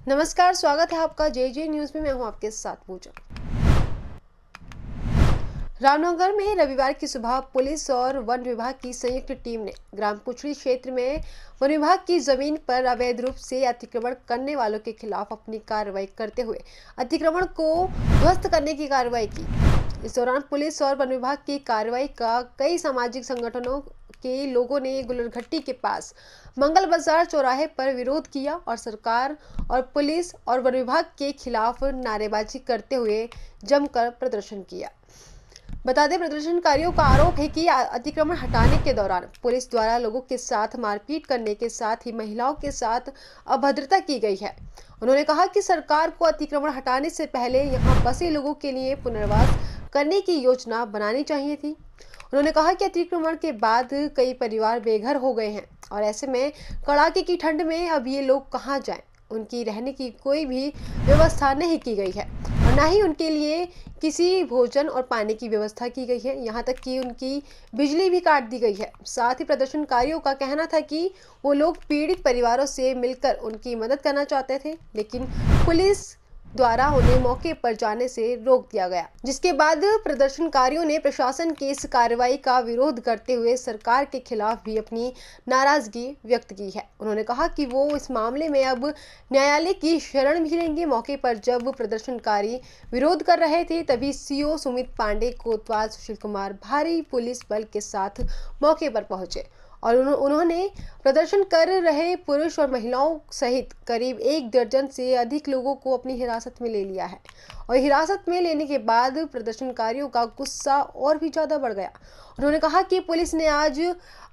नमस्कार, स्वागत है आपका जे न्यूज में। मैं हूं आपके साथ पूजा। रामनगर में रविवार की सुबह पुलिस और वन विभाग की संयुक्त टीम ने ग्राम पुछड़ी क्षेत्र में वन विभाग की जमीन पर अवैध रूप से अतिक्रमण करने वालों के खिलाफ अपनी कार्रवाई करते हुए अतिक्रमण को ध्वस्त करने की कार्रवाई की। इस दौरान पुलिस और वन विभाग की कार्रवाई का कई सामाजिक संगठनों के लोगों ने गुलरघट्टी के पास मंगल बाजार चौराहे पर विरोध किया और सरकार और पुलिस और वन विभाग के खिलाफ नारेबाजी करते हुए जमकर प्रदर्शन किया। बता दें, प्रदर्शनकारियों का आरोप है कि अतिक्रमण हटाने के दौरान पुलिस द्वारा लोगों के साथ मारपीट करने के साथ ही महिलाओं के साथ अभद्रता की गई है। उन्होंने कहा कि सरकार को अतिक्रमण हटाने से पहले यहां बसे लोगों के लिए पुनर्वास करने की योजना बनानी चाहिए थी। उन्होंने कहा कि अतिक्रमण के बाद कई परिवार बेघर हो गए हैं और ऐसे में कड़ाके की ठंड में अब ये लोग कहाँ जाएं। उनकी रहने की कोई भी व्यवस्था नहीं की गई है और न ही उनके लिए किसी भोजन और पानी की व्यवस्था की गई है। यहाँ तक कि उनकी बिजली भी काट दी गई है। साथ ही प्रदर्शनकारियों का कहना था कि वो लोग पीड़ित परिवारों से मिलकर उनकी मदद करना चाहते थे, लेकिन पुलिस द्वारा उन्हें मौके पर जाने से रोक दिया गया, जिसके बाद प्रदर्शनकारियों ने प्रशासन की इस कार्रवाई का विरोध करते हुए सरकार के खिलाफ भी अपनी नाराजगी व्यक्त की है। उन्होंने कहा कि वो इस मामले में अब न्यायालय की शरण भी लेंगे। मौके पर जब प्रदर्शनकारी विरोध कर रहे थे तभी सीओ सुमित पांडे, कोतवाल सुशील कुमार भारी पुलिस बल के साथ मौके पर पहुंचे और उन्होंने प्रदर्शन कर रहे पुरुष और महिलाओं सहित करीब 1 दर्जन से अधिक लोगों को अपनी हिरासत में ले लिया है। और हिरासत में लेने के बाद प्रदर्शनकारियों का गुस्सा और भी ज़्यादा बढ़ गया। उन्होंने कहा कि पुलिस ने आज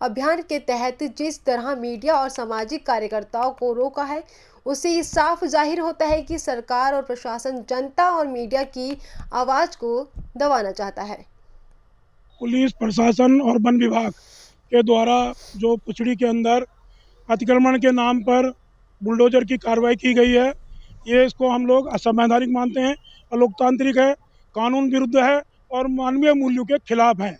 अभियान के तहत जिस तरह मीडिया और सामाजिक कार्यकर्ताओं को रोका है, उससे ये साफ जाहिर होता है कि सरकार और प्रशासन जनता और मीडिया की आवाज़ को दबाना चाहता है। पुलिस प्रशासन और वन विभाग के द्वारा जो पुछड़ी के अंदर अतिक्रमण के नाम पर बुलडोजर की कार्रवाई की गई है, ये इसको हम लोग असंवैधानिक मानते हैं, अलोकतांत्रिक है, कानून विरुद्ध है और मानवीय मूल्यों के खिलाफ है।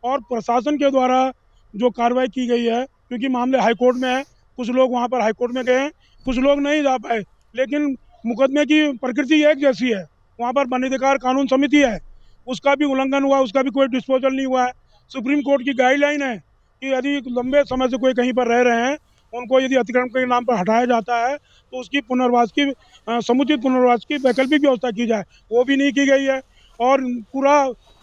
और प्रशासन के द्वारा जो कार्रवाई की गई है, क्योंकि मामले हाईकोर्ट में है, कुछ लोग वहाँ पर हाईकोर्ट में गए हैं, कुछ लोग नहीं जा पाए, लेकिन मुकदमे की प्रकृति एक जैसी है। वहाँ पर वन अधिकार कानून समिति है, उसका भी उल्लंघन हुआ, उसका भी कोई डिस्पोजल नहीं हुआ है। सुप्रीम कोर्ट की गाइडलाइन है कि यदि लंबे समय से कोई कहीं पर रह रहे हैं, उनको यदि अतिक्रमण के नाम पर हटाया जाता है तो उसकी पुनर्वास की समुचित पुनर्वास की वैकल्पिक व्यवस्था की जाए, वो भी नहीं की गई है। और पूरा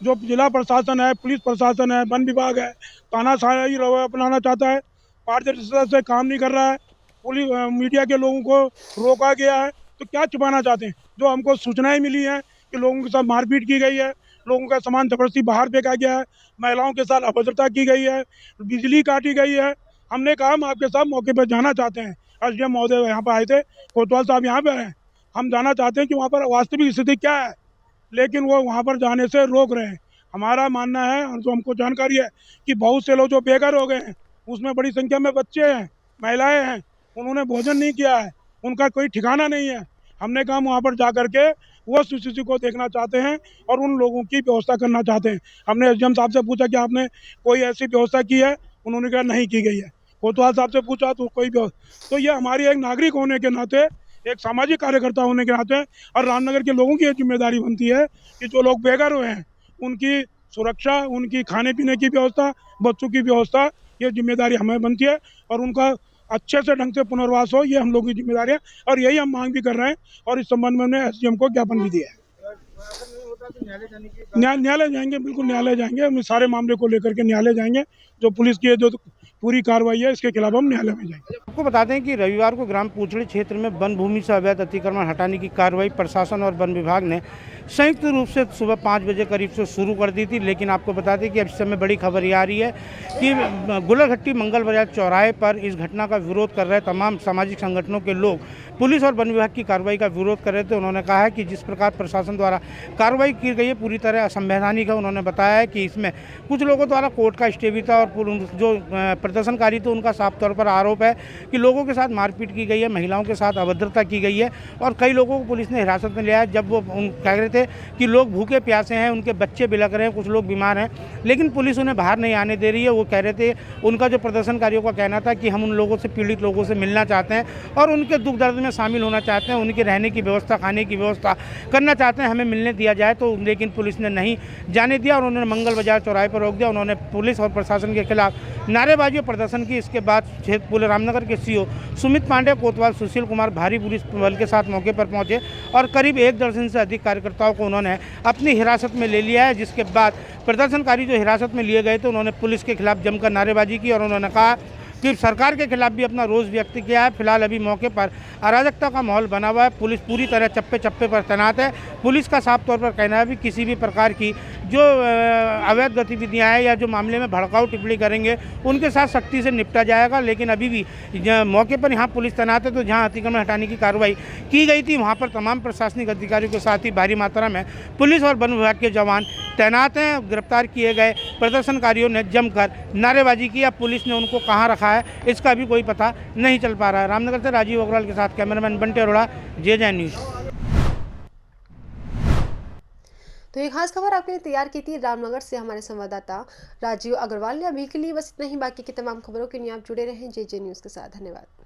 जो जिला प्रशासन है, पुलिस प्रशासन है, वन विभाग है, तानाशाही रवैया अपनाना चाहता है, पारदर्शिता से काम नहीं कर रहा है। पुलिस मीडिया के लोगों को रोका गया है, तो क्या छुपाना चाहते हैं? जो हमको सूचनाएं मिली हैं कि लोगों के साथ मारपीट की गई है, लोगों का सामान जबरदस्ती बाहर फेंका गया है, महिलाओं के साथ अभद्रता की गई है, बिजली काटी गई है। हमने कहा हम आपके साथ मौके पर जाना चाहते हैं। एसडीएम महोदय यहाँ पर आए थे, कोतवाल साहब यहाँ पर हैं, हम जाना चाहते हैं कि वहाँ पर वास्तविक स्थिति क्या है, लेकिन वो वहाँ पर जाने से रोक रहे हैं। हमारा मानना है और जो हमको जानकारी है कि बहुत से लोग जो बेघर हो गए हैं, उसमें बड़ी संख्या में बच्चे हैं, महिलाएं हैं, उन्होंने भोजन नहीं किया है, उनका कोई ठिकाना नहीं है। हमने कहा वहाँ पर जा करके वो स्थिति को देखना चाहते हैं और उन लोगों की व्यवस्था करना चाहते हैं। हमने एसडीएम साहब से पूछा कि आपने कोई ऐसी व्यवस्था की है, उन्होंने कहा नहीं की गई है। कोतवाल साहब से पूछा तो कोई तो ये हमारी एक नागरिक होने के नाते, एक सामाजिक कार्यकर्ता होने के नाते और रामनगर के लोगों की ये जिम्मेदारी बनती है कि जो लोग बेघर हुए हैं उनकी सुरक्षा, उनकी खाने पीने की व्यवस्था, बच्चों की व्यवस्था, ये जिम्मेदारी हमें बनती है और उनका अच्छे से ढंग से पुनर्वास हो, ये हम लोगों की जिम्मेदारी है और यही हम मांग भी कर रहे हैं। और इस संबंध में हमने एसडीएम को ज्ञापन भी दिया है। न्यायालय जाएंगे, बिल्कुल न्यायालय जाएंगे। हम सारे मामले को लेकर के न्यायालय जाएंगे। जो पुलिस की जो पूरी कार्रवाई है, इसके खिलाफ हम न्यायालय में जाएंगे। आपको बता दें कि रविवार को ग्राम पुछड़ी क्षेत्र में वन भूमि से अवैध अतिक्रमण हटाने की कार्रवाई प्रशासन और वन विभाग ने संयुक्त रूप से सुबह 5 बजे करीब से शुरू कर दी थी। लेकिन आपको बता दें कि अब इस समय बड़ी खबर ये आ रही है कि गुलरघट्टी मंगल बाजार चौराहे पर इस घटना का विरोध कर रहे तमाम सामाजिक संगठनों के लोग पुलिस और वन विभाग की कार्रवाई का विरोध कर रहे थे। उन्होंने कहा है कि जिस प्रकार प्रशासन द्वारा कार्रवाई की गई है पूरी तरह असंवैधानिक है। उन्होंने बताया है कि इसमें कुछ लोगों द्वारा कोर्ट का स्टे भी था और जो प्रदर्शनकारी तो उनका साफ तौर पर आरोप है कि लोगों के साथ मारपीट की गई है, महिलाओं के साथ अभद्रता की गई है और कई लोगों को पुलिस ने हिरासत में लिया है। जब वो कह रहे थे कि लोग भूखे प्यासे हैं, उनके बच्चे बिलख रहे हैं, कुछ लोग बीमार हैं, लेकिन पुलिस उन्हें बाहर नहीं आने दे रही है। वो कह रहे थे, उनका जो प्रदर्शनकारियों का कहना था कि हम उन लोगों से, पीड़ित लोगों से मिलना चाहते हैं और उनके दुख दर्द में शामिल होना चाहते हैं, उनके रहने की व्यवस्था, खाने की व्यवस्था करना चाहते हैं, हमें मिलने दिया जाए तो, लेकिन पुलिस ने नहीं जाने दिया और उन्होंने मंगल बाजार चौराहे पर रोक दिया। उन्होंने पुलिस और प्रशासन के खिलाफ नारेबाजी और प्रदर्शन की। इसके बाद क्षेत्र रामनगर के सीओ सुमित पांडे, कोतवाल सुशील कुमार भारी पुलिस बल के साथ मौके पर पहुंचे और करीब 1 दर्जन से अधिक कार्यकर्ताओं को उन्होंने अपनी हिरासत में ले लिया है। जिसके बाद प्रदर्शनकारी जो हिरासत में लिए गए थे, उन्होंने पुलिस के खिलाफ जमकर नारेबाजी की और उन्होंने कहा कि सरकार के खिलाफ भी अपना रोष व्यक्त किया है। फिलहाल अभी मौके पर अराजकता का माहौल बना हुआ है। पुलिस पूरी तरह चप्पे चप्पे पर तैनात है। पुलिस का साफ तौर पर कहना है कि किसी भी प्रकार की जो अवैध गतिविधियां हैं या जो मामले में भड़काऊ टिप्पणी करेंगे उनके साथ सख्ती से निपटा जाएगा। लेकिन अभी भी मौके पर यहाँ पुलिस तैनात है, तो जहाँ अतिक्रमण हटाने की कार्रवाई की गई थी वहाँ पर तमाम प्रशासनिक अधिकारियों के साथ ही भारी मात्रा में पुलिस और वन विभाग के जवान तैनात हैं। गिरफ्तार किए गए प्रदर्शनकारियों ने जमकर नारेबाजी की। अब पुलिस ने उनको कहाँ रखा है इसका भी कोई पता नहीं चल पा रहा है। रामनगर से राजीव अग्रवाल के साथ कैमरामैन बंटे अरोड़ा, जे न्यूज़। तो ये खास खबर आपके लिए तैयार की थी रामनगर से हमारे संवाददाता राजीव अग्रवाल ने। अभी के लिए बस इतना ही, बाकी की तमाम खबरों के लिए आप जुड़े रहें जे न्यूज़ के साथ। धन्यवाद।